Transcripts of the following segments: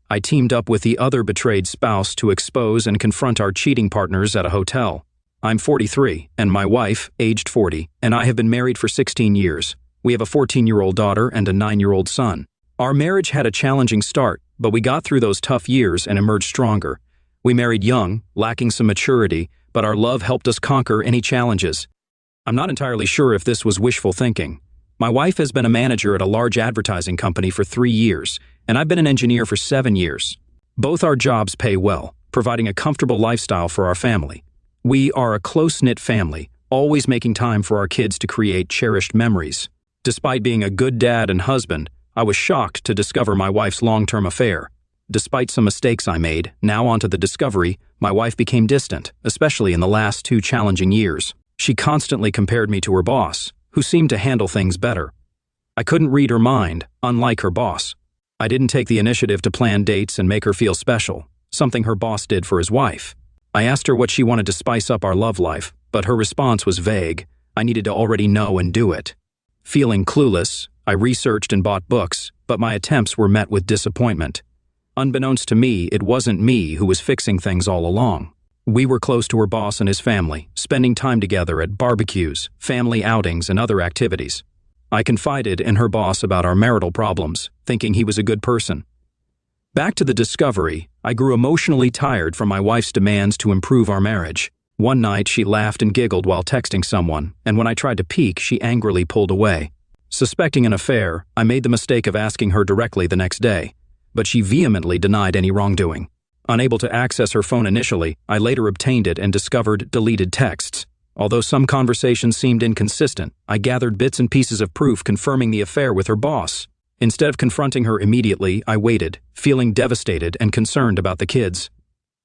I teamed up with the other betrayed spouse to expose and confront our cheating partners at a hotel. I'm 43, and my wife, aged 40, and I have been married for 16 years. We have a 14-year-old daughter and a 9-year-old son. Our marriage had a challenging start, but we got through those tough years and emerged stronger. We married young, lacking some maturity, but our love helped us conquer any challenges. I'm not entirely sure if this was wishful thinking. My wife has been a manager at a large advertising company for 3 years, and I've been an engineer for 7 years. Both our jobs pay well, providing a comfortable lifestyle for our family. We are a close-knit family, always making time for our kids to create cherished memories. Despite being a good dad and husband, I was shocked to discover my wife's long-term affair. Despite some mistakes I made, now onto the discovery, my wife became distant, especially in the last 2 challenging years. She constantly compared me to her boss, who seemed to handle things better. I couldn't read her mind, unlike her boss. I didn't take the initiative to plan dates and make her feel special, something her boss did for his wife. I asked her what she wanted to spice up our love life, but her response was vague. I needed to already know and do it. Feeling clueless, I researched and bought books, but my attempts were met with disappointment. Unbeknownst to me, it wasn't me who was fixing things all along. We were close to her boss and his family, spending time together at barbecues, family outings, and other activities. I confided in her boss about our marital problems, thinking he was a good person. Back to the discovery, I grew emotionally tired from my wife's demands to improve our marriage. One night, she laughed and giggled while texting someone, and when I tried to peek, she angrily pulled away. Suspecting an affair, I made the mistake of asking her directly the next day, but she vehemently denied any wrongdoing. Unable to access her phone initially, I later obtained it and discovered deleted texts. Although some conversations seemed inconsistent, I gathered bits and pieces of proof confirming the affair with her boss. Instead of confronting her immediately, I waited, feeling devastated and concerned about the kids.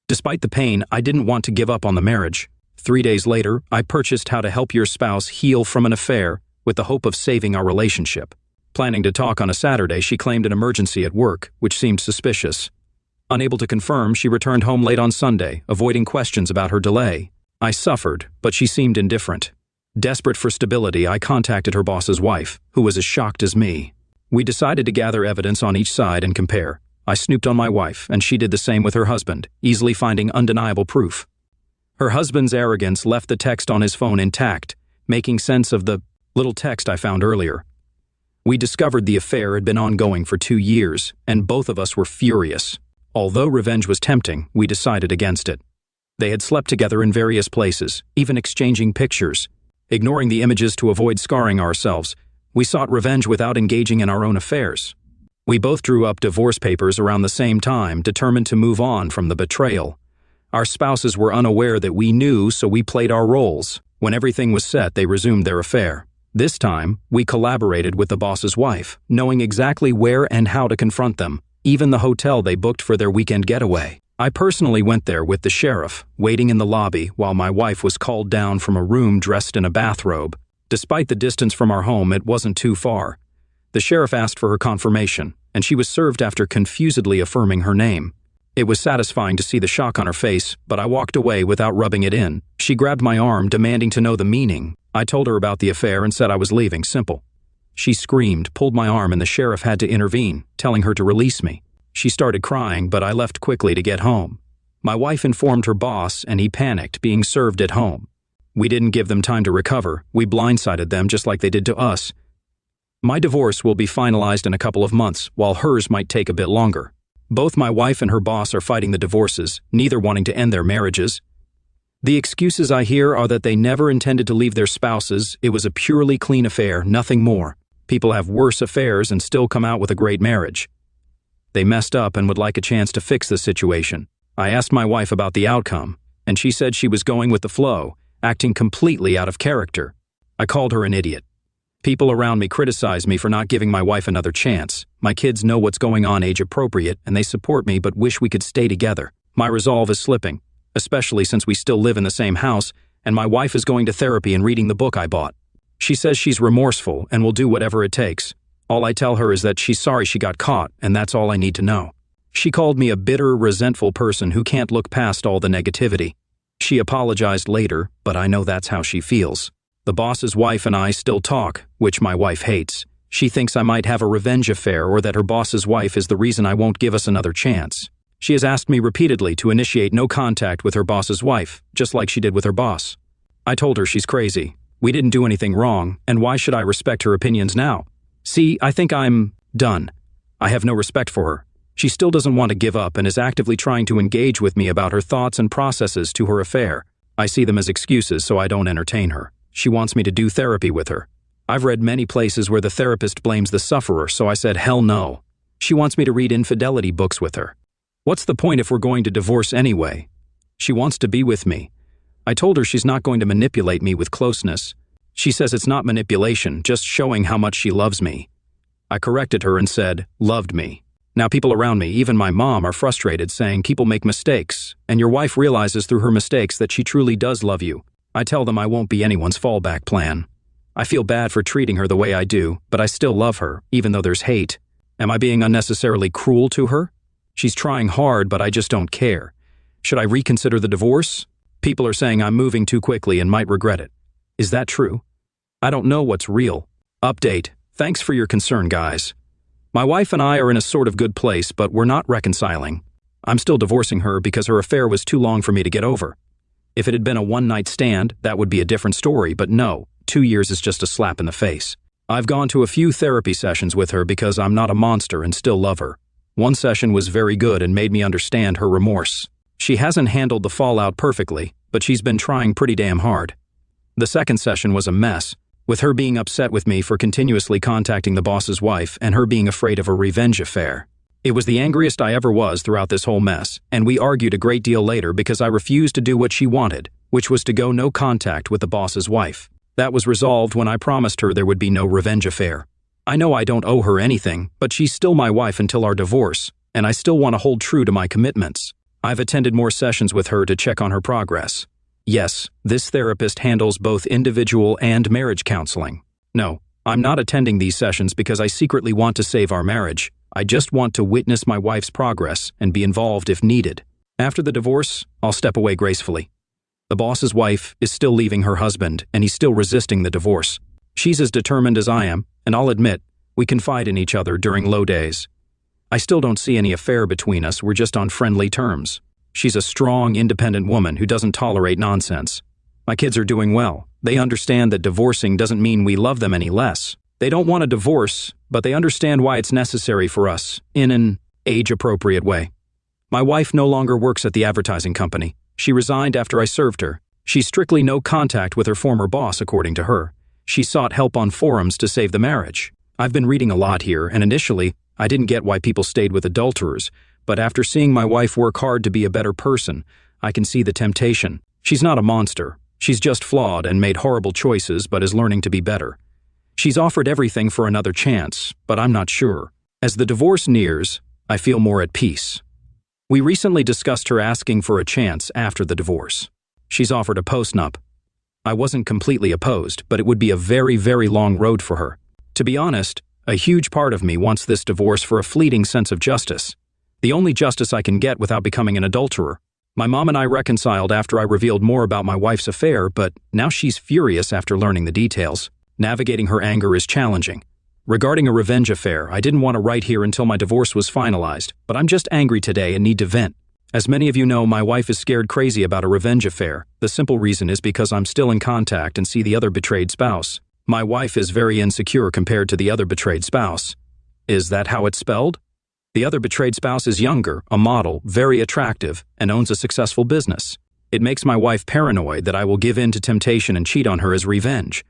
Despite the pain, I didn't want to give up on the marriage. 3 days later, I purchased How to Help Your Spouse Heal from an Affair with the hope of saving our relationship. Planning to talk on a Saturday, she claimed an emergency at work, which seemed suspicious. Unable to confirm, she returned home late on Sunday, avoiding questions about her delay. I suffered, but she seemed indifferent. Desperate for stability, I contacted her boss's wife, who was as shocked as me. We decided to gather evidence on each side and compare. I snooped on my wife, and she did the same with her husband, easily finding undeniable proof. Her husband's arrogance left the text on his phone intact, making sense of the little text I found earlier. We discovered the affair had been ongoing for 2 years, and both of us were furious. Although revenge was tempting, we decided against it. They had slept together in various places, even exchanging pictures. Ignoring the images to avoid scarring ourselves, we sought revenge without engaging in our own affairs. We both drew up divorce papers around the same time, determined to move on from the betrayal. Our spouses were unaware that we knew, so we played our roles. When everything was set, they resumed their affair. This time, we collaborated with the boss's wife, knowing exactly where and how to confront them, even the hotel they booked for their weekend getaway. I personally went there with the sheriff, waiting in the lobby while my wife was called down from a room dressed in a bathrobe. Despite the distance from our home, it wasn't too far. The sheriff asked for her confirmation, and she was served after confusedly affirming her name. It was satisfying to see the shock on her face, but I walked away without rubbing it in. She grabbed my arm, demanding to know the meaning. I told her about the affair and said I was leaving, simple. She screamed, pulled my arm, and the sheriff had to intervene, telling her to release me. She started crying, but I left quickly to get home. My wife informed her boss, and he panicked, being served at home. We didn't give them time to recover. We blindsided them just like they did to us. My divorce will be finalized in a couple of months, while hers might take a bit longer. Both my wife and her boss are fighting the divorces, neither wanting to end their marriages. The excuses I hear are that they never intended to leave their spouses. It was a purely clean affair, nothing more. People have worse affairs and still come out with a great marriage. They messed up and would like a chance to fix the situation. I asked my wife about the outcome, and she said she was going with the flow, acting completely out of character. I called her an idiot. People around me criticize me for not giving my wife another chance. My kids know what's going on age appropriate, and they support me but wish we could stay together. My resolve is slipping, especially since we still live in the same house, and my wife is going to therapy and reading the book I bought. She says she's remorseful and will do whatever it takes. All I tell her is that she's sorry she got caught, and that's all I need to know. She called me a bitter, resentful person who can't look past all the negativity. She apologized later, but I know that's how she feels. The boss's wife and I still talk, which my wife hates. She thinks I might have a revenge affair or that her boss's wife is the reason I won't give us another chance. She has asked me repeatedly to initiate no contact with her boss's wife, just like she did with her boss. I told her she's crazy. We didn't do anything wrong, and why should I respect her opinions now? See, I think I'm done. I have no respect for her. She still doesn't want to give up and is actively trying to engage with me about her thoughts and processes to her affair. I see them as excuses, so I don't entertain her. She wants me to do therapy with her. I've read many places where the therapist blames the sufferer, so I said hell no. She wants me to read infidelity books with her. What's the point if we're going to divorce anyway? She wants to be with me. I told her she's not going to manipulate me with closeness. She says it's not manipulation, just showing how much she loves me. I corrected her and said, loved me. Now people around me, even my mom, are frustrated, saying people make mistakes, and your wife realizes through her mistakes that she truly does love you. I tell them I won't be anyone's fallback plan. I feel bad for treating her the way I do, but I still love her, even though there's hate. Am I being unnecessarily cruel to her? She's trying hard, but I just don't care. Should I reconsider the divorce? People are saying I'm moving too quickly and might regret it. Is that true? I don't know what's real. Update. Thanks for your concern, guys. My wife and I are in a sort of good place, but we're not reconciling. I'm still divorcing her because her affair was too long for me to get over. If it had been a one-night stand, that would be a different story, but no, 2 years is just a slap in the face. I've gone to a few therapy sessions with her because I'm not a monster and still love her. One session was very good and made me understand her remorse. She hasn't handled the fallout perfectly, but she's been trying pretty damn hard. The second session was a mess, with her being upset with me for continuously contacting the boss's wife and her being afraid of a revenge affair. It was the angriest I ever was throughout this whole mess, and we argued a great deal later because I refused to do what she wanted, which was to go no contact with the boss's wife. That was resolved when I promised her there would be no revenge affair. I know I don't owe her anything, but she's still my wife until our divorce, and I still want to hold true to my commitments. I've attended more sessions with her to check on her progress. Yes, this therapist handles both individual and marriage counseling. No, I'm not attending these sessions because I secretly want to save our marriage. I just want to witness my wife's progress and be involved if needed. After the divorce, I'll step away gracefully. The boss's wife is still leaving her husband, and he's still resisting the divorce. She's as determined as I am, and I'll admit, we confide in each other during low days. I still don't see any affair between us, we're just on friendly terms. She's a strong, independent woman who doesn't tolerate nonsense. My kids are doing well. They understand that divorcing doesn't mean we love them any less. They don't want a divorce, but they understand why it's necessary for us, in an age-appropriate way. My wife no longer works at the advertising company. She resigned after I served her. She's strictly no contact with her former boss, according to her. She sought help on forums to save the marriage. I've been reading a lot here, and initially, I didn't get why people stayed with adulterers, but after seeing my wife work hard to be a better person, I can see the temptation. She's not a monster. She's just flawed and made horrible choices, but is learning to be better. She's offered everything for another chance, but I'm not sure. As the divorce nears, I feel more at peace. We recently discussed her asking for a chance after the divorce. She's offered a postnup. I wasn't completely opposed, but it would be a very, very long road for her. To be honest, a huge part of me wants this divorce for a fleeting sense of justice. The only justice I can get without becoming an adulterer. My mom and I reconciled after I revealed more about my wife's affair, but now she's furious after learning the details. Navigating her anger is challenging. Regarding a revenge affair, I didn't want to write here until my divorce was finalized, but I'm just angry today and need to vent. As many of you know, my wife is scared crazy about a revenge affair. The simple reason is because I'm still in contact and see the other betrayed spouse. My wife is very insecure compared to the other betrayed spouse. Is that how it's spelled? The other betrayed spouse is younger, a model, very attractive, and owns a successful business. It makes my wife paranoid that I will give in to temptation and cheat on her as revenge.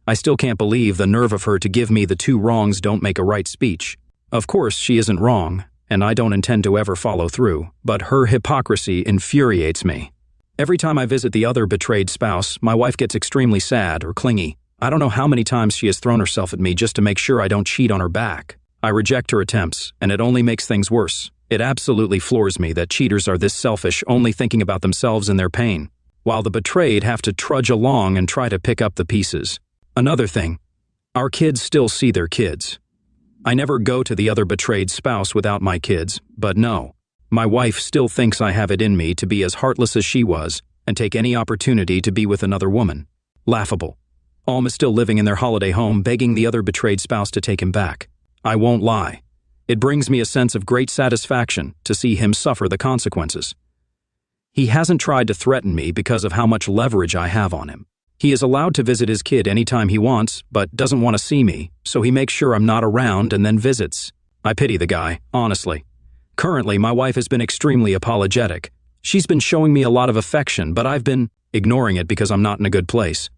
I still can't believe the nerve of her to give me the two wrongs don't make a right speech. Of course, she isn't wrong, and I don't intend to ever follow through, but her hypocrisy infuriates me. Every time I visit the other betrayed spouse, my wife gets extremely sad or clingy. I don't know how many times she has thrown herself at me just to make sure I don't cheat on her back. I reject her attempts, and it only makes things worse. It absolutely floors me that cheaters are this selfish, only thinking about themselves and their pain, while the betrayed have to trudge along and try to pick up the pieces. Another thing, our kids still see their kids. I never go to the other betrayed spouse without my kids, but no. My wife still thinks I have it in me to be as heartless as she was and take any opportunity to be with another woman. Laughable. Alm is still living in their holiday home, begging the other betrayed spouse to take him back. I won't lie. It brings me a sense of great satisfaction to see him suffer the consequences. He hasn't tried to threaten me because of how much leverage I have on him. He is allowed to visit his kid anytime he wants, but doesn't want to see me, so he makes sure I'm not around and then visits. I pity the guy, honestly. Currently, my wife has been extremely apologetic. She's been showing me a lot of affection, but I've been ignoring it because I'm not in a good place.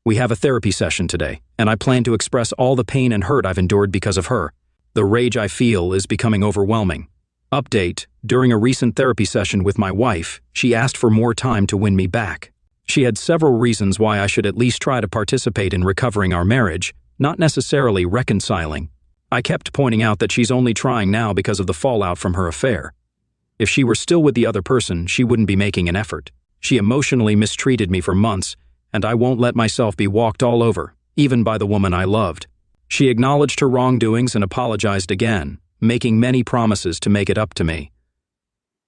We have a therapy session today, and I plan to express all the pain and hurt I've endured because of her. The rage I feel is becoming overwhelming. Update: during a recent therapy session with my wife, she asked for more time to win me back. She had several reasons why I should at least try to participate in recovering our marriage, not necessarily reconciling. I kept pointing out that she's only trying now because of the fallout from her affair. If she were still with the other person, she wouldn't be making an effort. She emotionally mistreated me for months, and I won't let myself be walked all over, even by the woman I loved. She acknowledged her wrongdoings and apologized again, making many promises to make it up to me.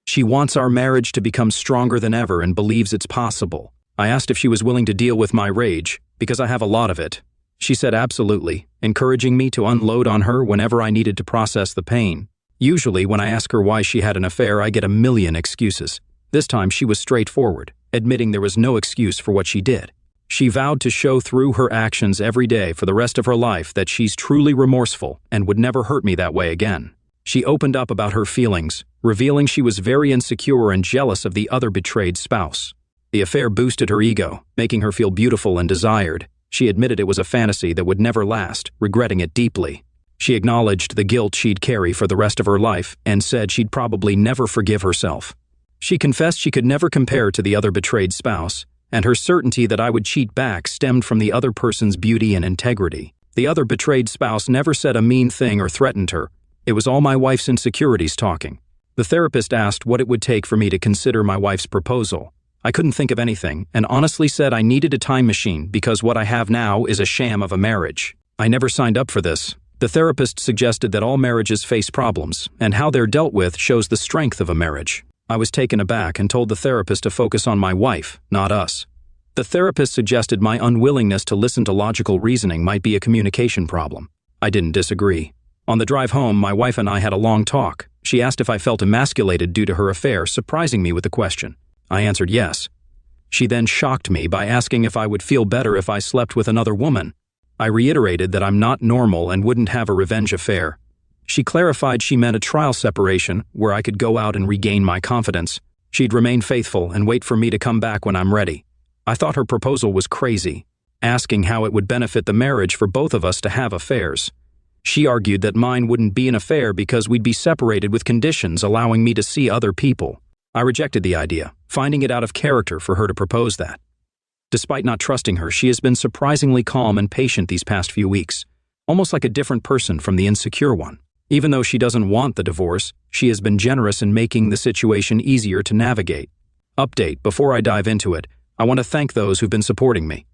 She wants our marriage to become stronger than ever and believes it's possible. I asked if she was willing to deal with my rage, because I have a lot of it. She said absolutely, encouraging me to unload on her whenever I needed to process the pain. Usually, when I ask her why she had an affair, I get a million excuses. This time, she was straightforward, admitting there was no excuse for what she did. She vowed to show through her actions every day for the rest of her life that she's truly remorseful and would never hurt me that way again. She opened up about her feelings, revealing she was very insecure and jealous of the other betrayed spouse. The affair boosted her ego, making her feel beautiful and desired. She admitted it was a fantasy that would never last, regretting it deeply. She acknowledged the guilt she'd carry for the rest of her life and said she'd probably never forgive herself. She confessed she could never compare to the other betrayed spouse, and her certainty that I would cheat back stemmed from the other person's beauty and integrity. The other betrayed spouse never said a mean thing or threatened her. It was all my wife's insecurities talking. The therapist asked what it would take for me to consider my wife's proposal. I couldn't think of anything, and honestly said I needed a time machine because what I have now is a sham of a marriage. I never signed up for this. The therapist suggested that all marriages face problems, and how they're dealt with shows the strength of a marriage. I was taken aback and told the therapist to focus on my wife, not us. The therapist suggested my unwillingness to listen to logical reasoning might be a communication problem. I didn't disagree. On the drive home, my wife and I had a long talk. She asked if I felt emasculated due to her affair, surprising me with the question. I answered yes. She then shocked me by asking if I would feel better if I slept with another woman. I reiterated that I'm not normal and wouldn't have a revenge affair. She clarified she meant a trial separation where I could go out and regain my confidence. She'd remain faithful and wait for me to come back when I'm ready. I thought her proposal was crazy, asking how it would benefit the marriage for both of us to have affairs. She argued that mine wouldn't be an affair because we'd be separated with conditions allowing me to see other people. I rejected the idea, finding it out of character for her to propose that. Despite not trusting her, she has been surprisingly calm and patient these past few weeks, almost like a different person from the insecure one. Even though she doesn't want the divorce, she has been generous in making the situation easier to navigate. Update: before I dive into it, I want to thank those who've been supporting me.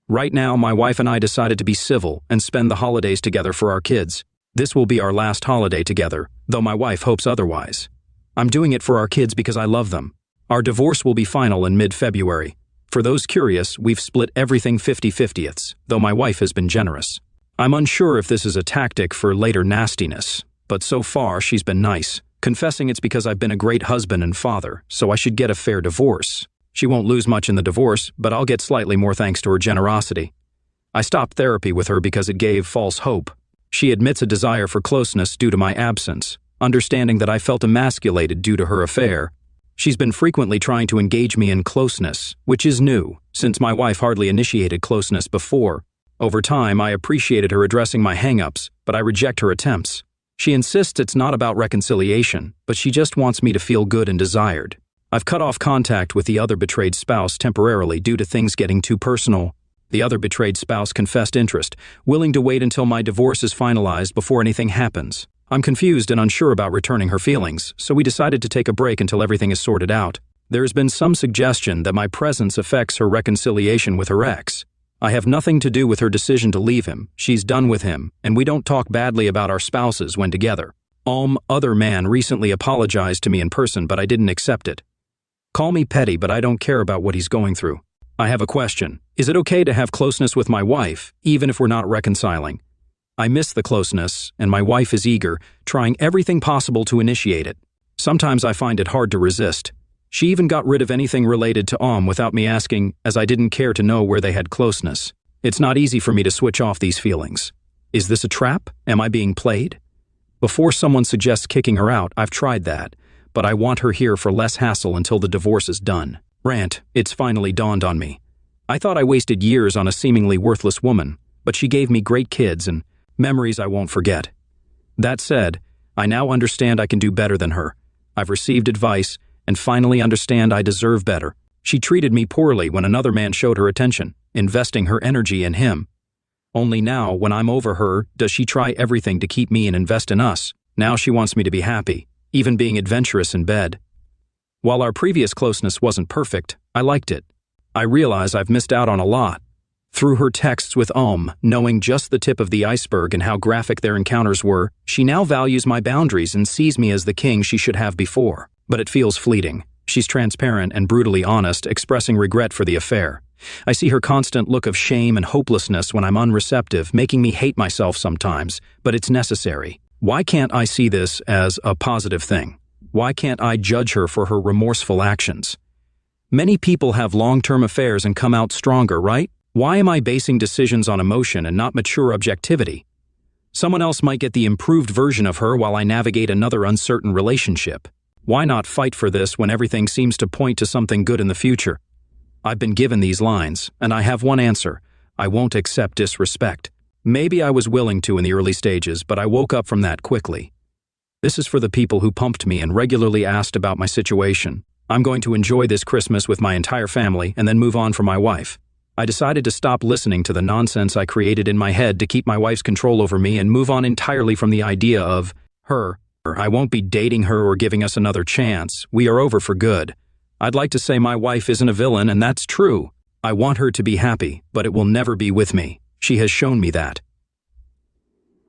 Right now, my wife and I decided to be civil and spend the holidays together for our kids. This will be our last holiday together, though my wife hopes otherwise. I'm doing it for our kids because I love them. Our divorce will be final in mid-February. For those curious, we've split everything 50-50ths, though my wife has been generous. I'm unsure if this is a tactic for later nastiness, but so far she's been nice, confessing it's because I've been a great husband and father, so I should get a fair divorce. She won't lose much in the divorce, but I'll get slightly more thanks to her generosity. I stopped therapy with her because it gave false hope. She admits a desire for closeness due to my absence, understanding that I felt emasculated due to her affair. She's been frequently trying to engage me in closeness, which is new, since my wife hardly initiated closeness before. Over time, I appreciated her addressing my hang-ups, but I reject her attempts. She insists it's not about reconciliation, but she just wants me to feel good and desired. I've cut off contact with the other betrayed spouse temporarily due to things getting too personal. The other betrayed spouse confessed interest, willing to wait until my divorce is finalized before anything happens. I'm confused and unsure about returning her feelings, so we decided to take a break until everything is sorted out. There has been some suggestion that my presence affects her reconciliation with her ex. I have nothing to do with her decision to leave him. She's done with him, and we don't talk badly about our spouses when together. Other man recently apologized to me in person, but I didn't accept it. Call me petty, but I don't care about what he's going through. I have a question. Is it okay to have closeness with my wife, even if we're not reconciling? I miss the closeness, and my wife is eager, trying everything possible to initiate it. Sometimes I find it hard to resist. She even got rid of anything related to without me asking, as I didn't care to know where they had closeness. It's not easy for me to switch off these feelings. Is this a trap? Am I being played? Before someone suggests kicking her out, I've tried that, but I want her here for less hassle until the divorce is done. Rant, it's finally dawned on me. I thought I wasted years on a seemingly worthless woman, but she gave me great kids and memories I won't forget. That said, I now understand I can do better than her. I've received advice and finally understand I deserve better. She treated me poorly when another man showed her attention, investing her energy in him. Only now, when I'm over her, does she try everything to keep me and invest in us. Now she wants me to be happy, even being adventurous in bed. While our previous closeness wasn't perfect, I liked it. I realize I've missed out on a lot. Through her texts with knowing just the tip of the iceberg and how graphic their encounters were, she now values my boundaries and sees me as the king she should have before. But it feels fleeting. She's transparent and brutally honest, expressing regret for the affair. I see her constant look of shame and hopelessness when I'm unreceptive, making me hate myself sometimes, but it's necessary. Why can't I see this as a positive thing? Why can't I judge her for her remorseful actions? Many people have long-term affairs and come out stronger, right? Why am I basing decisions on emotion and not mature objectivity? Someone else might get the improved version of her while I navigate another uncertain relationship. Why not fight for this when everything seems to point to something good in the future? I've been given these lines, and I have one answer. I won't accept disrespect. Maybe I was willing to in the early stages, but I woke up from that quickly. This is for the people who pumped me and regularly asked about my situation. I'm going to enjoy this Christmas with my entire family and then move on from my wife. I decided to stop listening to the nonsense I created in my head to keep my wife's control over me and move on entirely from the idea of her. I won't be dating her or giving us another chance. We are over for good. I'd like to say my wife isn't a villain, and that's true. I want her to be happy, but it will never be with me. She has shown me that.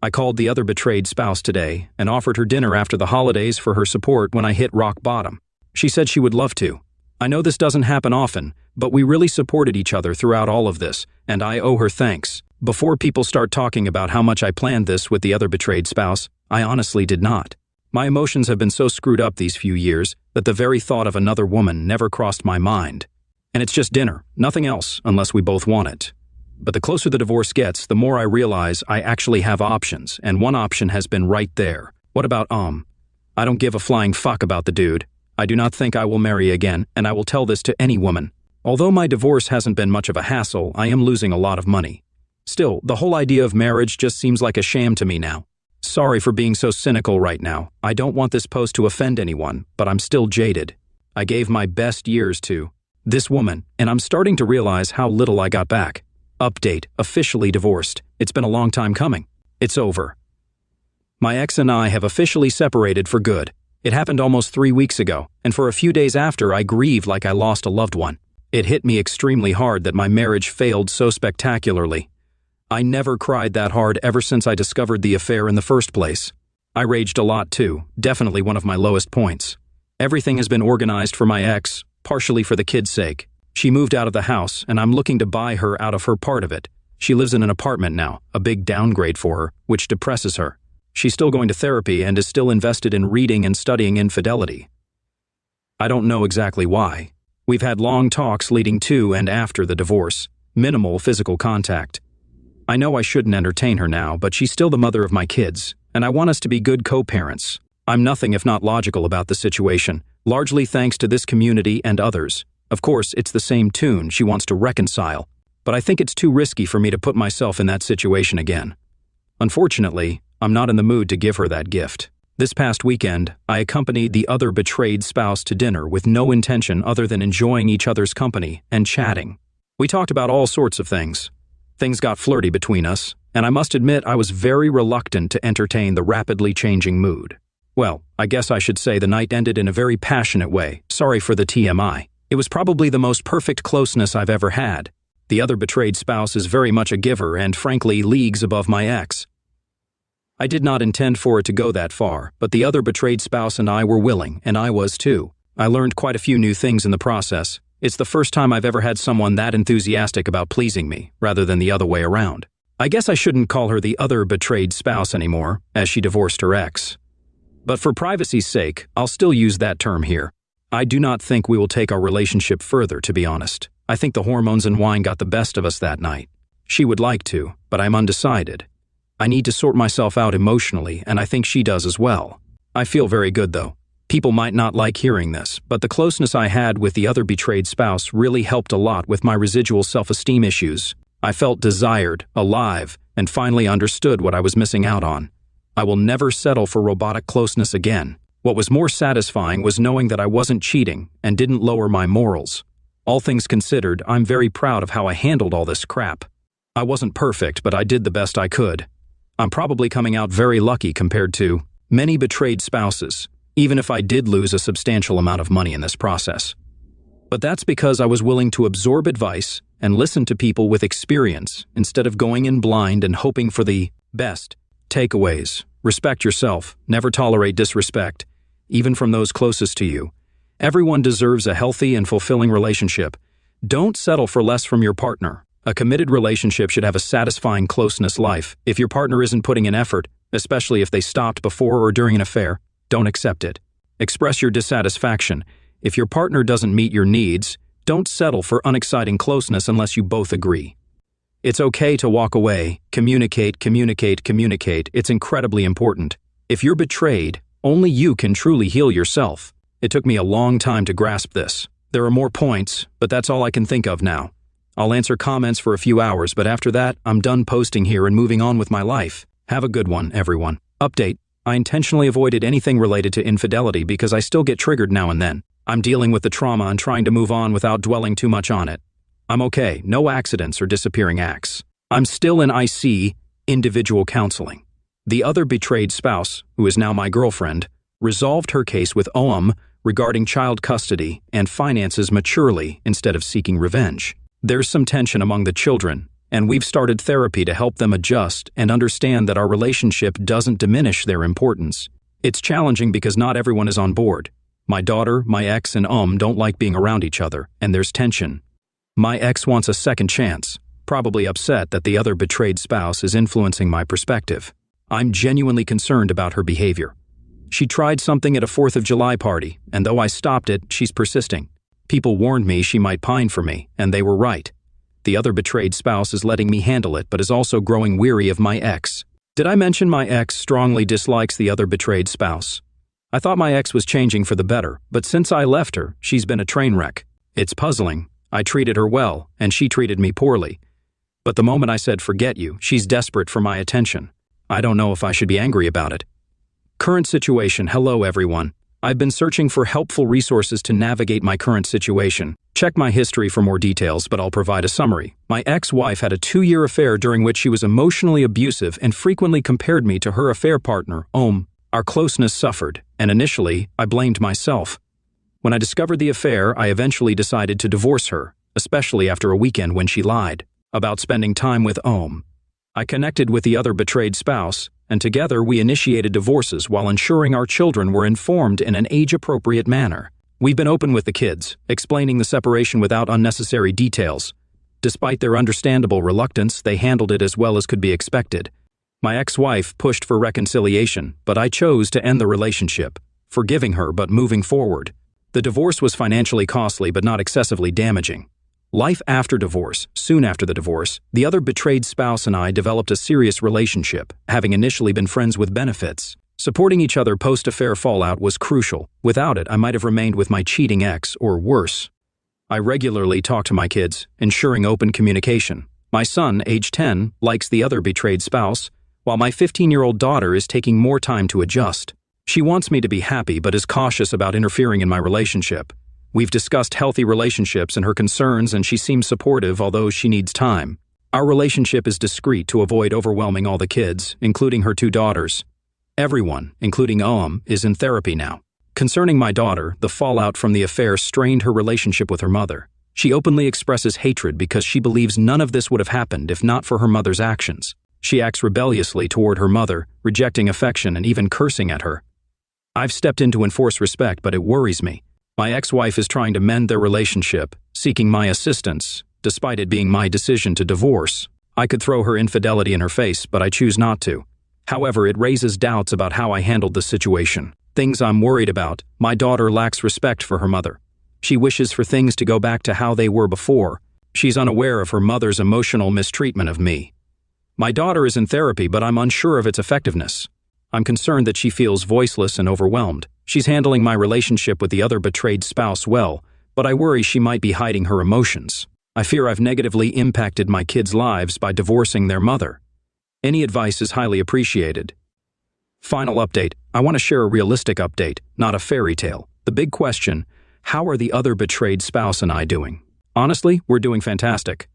I called the other betrayed spouse today and offered her dinner after the holidays for her support when I hit rock bottom. She said she would love to. I know this doesn't happen often, but we really supported each other throughout all of this, and I owe her thanks. Before people start talking about how much I planned this with the other betrayed spouse, I honestly did not. My emotions have been so screwed up these few years that the very thought of another woman never crossed my mind. And it's just dinner, nothing else, unless we both want it. But the closer the divorce gets, the more I realize I actually have options, and one option has been right there. What about I don't give a flying fuck about the dude. I do not think I will marry again, and I will tell this to any woman. Although my divorce hasn't been much of a hassle, I am losing a lot of money. Still, the whole idea of marriage just seems like a sham to me now. Sorry for being so cynical right now. I don't want this post to offend anyone, but I'm still jaded. I gave my best years to this woman, and I'm starting to realize how little I got back. Update, officially divorced. It's been a long time coming. It's over. My ex and I have officially separated for good. It happened almost 3 weeks ago, and for a few days after, I grieved like I lost a loved one. It hit me extremely hard that my marriage failed so spectacularly. I never cried that hard ever since I discovered the affair in the first place. I raged a lot too, definitely one of my lowest points. Everything has been organized for my ex, partially for the kids' sake. She moved out of the house, and I'm looking to buy her out of her part of it. She lives in an apartment now, a big downgrade for her, which depresses her. She's still going to therapy and is still invested in reading and studying infidelity. I don't know exactly why. We've had long talks leading to and after the divorce, minimal physical contact. I know I shouldn't entertain her now, but she's still the mother of my kids, and I want us to be good co-parents. I'm nothing if not logical about the situation, largely thanks to this community and others. Of course, it's the same tune, she wants to reconcile, but I think it's too risky for me to put myself in that situation again. Unfortunately, I'm not in the mood to give her that gift. This past weekend, I accompanied the other betrayed spouse to dinner with no intention other than enjoying each other's company and chatting. We talked about all sorts of things. Things got flirty between us, and I must admit I was very reluctant to entertain the rapidly changing mood. Well, I guess I should say the night ended in a very passionate way. Sorry for the TMI. It was probably the most perfect closeness I've ever had. The other betrayed spouse is very much a giver and, frankly, leagues above my ex. I did not intend for it to go that far, but the other betrayed spouse and I were willing, and I was too. I learned quite a few new things in the process, It's the first time I've ever had someone that enthusiastic about pleasing me, rather than the other way around. I guess I shouldn't call her the other betrayed spouse anymore, as she divorced her ex. But for privacy's sake, I'll still use that term here. I do not think we will take our relationship further, to be honest. I think the hormones and wine got the best of us that night. She would like to, but I'm undecided. I need to sort myself out emotionally, and I think she does as well. I feel very good, though. People might not like hearing this, but the closeness I had with the other betrayed spouse really helped a lot with my residual self-esteem issues. I felt desired, alive, and finally understood what I was missing out on. I will never settle for robotic closeness again. What was more satisfying was knowing that I wasn't cheating and didn't lower my morals. All things considered, I'm very proud of how I handled all this crap. I wasn't perfect, but I did the best I could. I'm probably coming out very lucky compared to many betrayed spouses, even if I did lose a substantial amount of money in this process. But that's because I was willing to absorb advice and listen to people with experience instead of going in blind and hoping for the best. Takeaways: respect yourself, never tolerate disrespect, even from those closest to you. Everyone deserves a healthy and fulfilling relationship. Don't settle for less from your partner. A committed relationship should have a satisfying closeness life. If your partner isn't putting in effort, especially if they stopped before or during an affair, don't accept it. Express your dissatisfaction. If your partner doesn't meet your needs, don't settle for unexciting closeness unless you both agree. It's okay to walk away. Communicate. It's incredibly important. If you're betrayed, only you can truly heal yourself. It took me a long time to grasp this. There are more points, but that's all I can think of now. I'll answer comments for a few hours, but after that, I'm done posting here and moving on with my life. Have a good one, everyone. Update: I intentionally avoided anything related to infidelity because I still get triggered now and then. I'm dealing with the trauma and trying to move on without dwelling too much on it. I'm okay, no accidents or disappearing acts. I'm still in IC, individual counseling. The other betrayed spouse, who is now my girlfriend, resolved her case with OM regarding child custody and finances maturely instead of seeking revenge. There's some tension among the children, and we've started therapy to help them adjust and understand that our relationship doesn't diminish their importance. It's challenging because not everyone is on board. My daughter, my ex, and don't like being around each other, and there's tension. My ex wants a second chance, probably upset that the other betrayed spouse is influencing my perspective. I'm genuinely concerned about her behavior. She tried something at a 4th of July party, and though I stopped it, she's persisting. People warned me she might pine for me, and they were right. The other betrayed spouse is letting me handle it, but is also growing weary of my ex. Did I mention my ex strongly dislikes the other betrayed spouse? I thought my ex was changing for the better, but since I left her, she's been a train wreck. It's puzzling. I treated her well, and she treated me poorly. But the moment I said forget you, she's desperate for my attention. I don't know if I should be angry about it. Current situation. Hello, everyone. I've been searching for helpful resources to navigate my current situation. Check my history for more details, but I'll provide a summary. My ex-wife had a 2-year affair during which she was emotionally abusive and frequently compared me to her affair partner, Our closeness suffered, and initially, I blamed myself. When I discovered the affair, I eventually decided to divorce her, especially after a weekend when she lied about spending time with I connected with the other betrayed spouse, and together we initiated divorces while ensuring our children were informed in an age-appropriate manner. We've been open with the kids, explaining the separation without unnecessary details. Despite their understandable reluctance, they handled it as well as could be expected. My ex-wife pushed for reconciliation, but I chose to end the relationship, forgiving her but moving forward. The divorce was financially costly but not excessively damaging. Life after divorce. Soon after the divorce, the other betrayed spouse and I developed a serious relationship, having initially been friends with benefits. Supporting each other post-affair fallout was crucial. Without it, I might have remained with my cheating ex, or worse. I regularly talk to my kids, ensuring open communication. My son, age 10, likes the other betrayed spouse, while my 15-year-old daughter is taking more time to adjust. She wants me to be happy but is cautious about interfering in my relationship. We've discussed healthy relationships and her concerns, and she seems supportive, although she needs time. Our relationship is discreet to avoid overwhelming all the kids, including her 2 daughters. Everyone, including is in therapy now. Concerning my daughter, the fallout from the affair strained her relationship with her mother. She openly expresses hatred because she believes none of this would have happened if not for her mother's actions. She acts rebelliously toward her mother, rejecting affection and even cursing at her. I've stepped in to enforce respect, but it worries me. My ex-wife is trying to mend their relationship, seeking my assistance, despite it being my decision to divorce. I could throw her infidelity in her face, but I choose not to. However, it raises doubts about how I handled the situation. Things I'm worried about. My daughter lacks respect for her mother. She wishes for things to go back to how they were before. She's unaware of her mother's emotional mistreatment of me. My daughter is in therapy, but I'm unsure of its effectiveness. I'm concerned that she feels voiceless and overwhelmed. She's handling my relationship with the other betrayed spouse well, but I worry she might be hiding her emotions. I fear I've negatively impacted my kids' lives by divorcing their mother. Any advice is highly appreciated. Final update. I want to share a realistic update, not a fairy tale. The big question: how are the other betrayed spouse and I doing? Honestly, we're doing fantastic.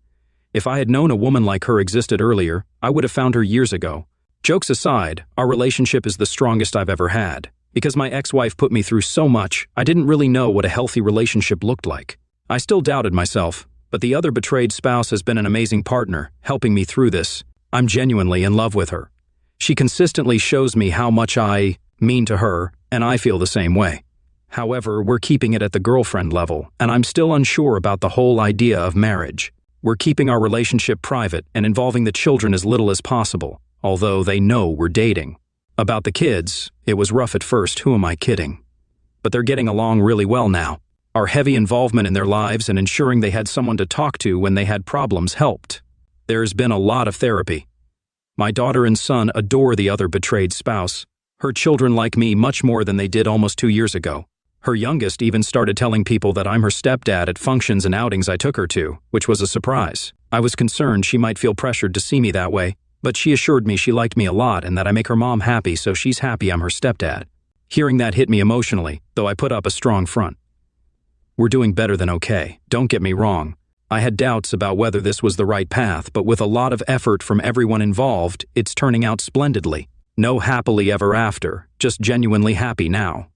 If I had known a woman like her existed earlier, I would have found her years ago. Jokes aside, our relationship is the strongest I've ever had. Because my ex-wife put me through so much, I didn't really know what a healthy relationship looked like. I still doubted myself, but the other betrayed spouse has been an amazing partner, helping me through this. I'm genuinely in love with her. She consistently shows me how much I mean to her, and I feel the same way. However, we're keeping it at the girlfriend level, and I'm still unsure about the whole idea of marriage. We're keeping our relationship private and involving the children as little as possible, although they know we're dating. About the kids, it was rough at first, who am I kidding? But they're getting along really well now. Our heavy involvement in their lives and ensuring they had someone to talk to when they had problems helped. There's been a lot of therapy. My daughter and son adore the other betrayed spouse. Her children like me much more than they did almost 2 years ago. Her youngest even started telling people that I'm her stepdad at functions and outings I took her to, which was a surprise. I was concerned she might feel pressured to see me that way, but she assured me she liked me a lot and that I make her mom happy, so she's happy I'm her stepdad. Hearing that hit me emotionally, though I put up a strong front. We're doing better than okay, don't get me wrong. I had doubts about whether this was the right path, but with a lot of effort from everyone involved, it's turning out splendidly. No happily ever after, just genuinely happy now.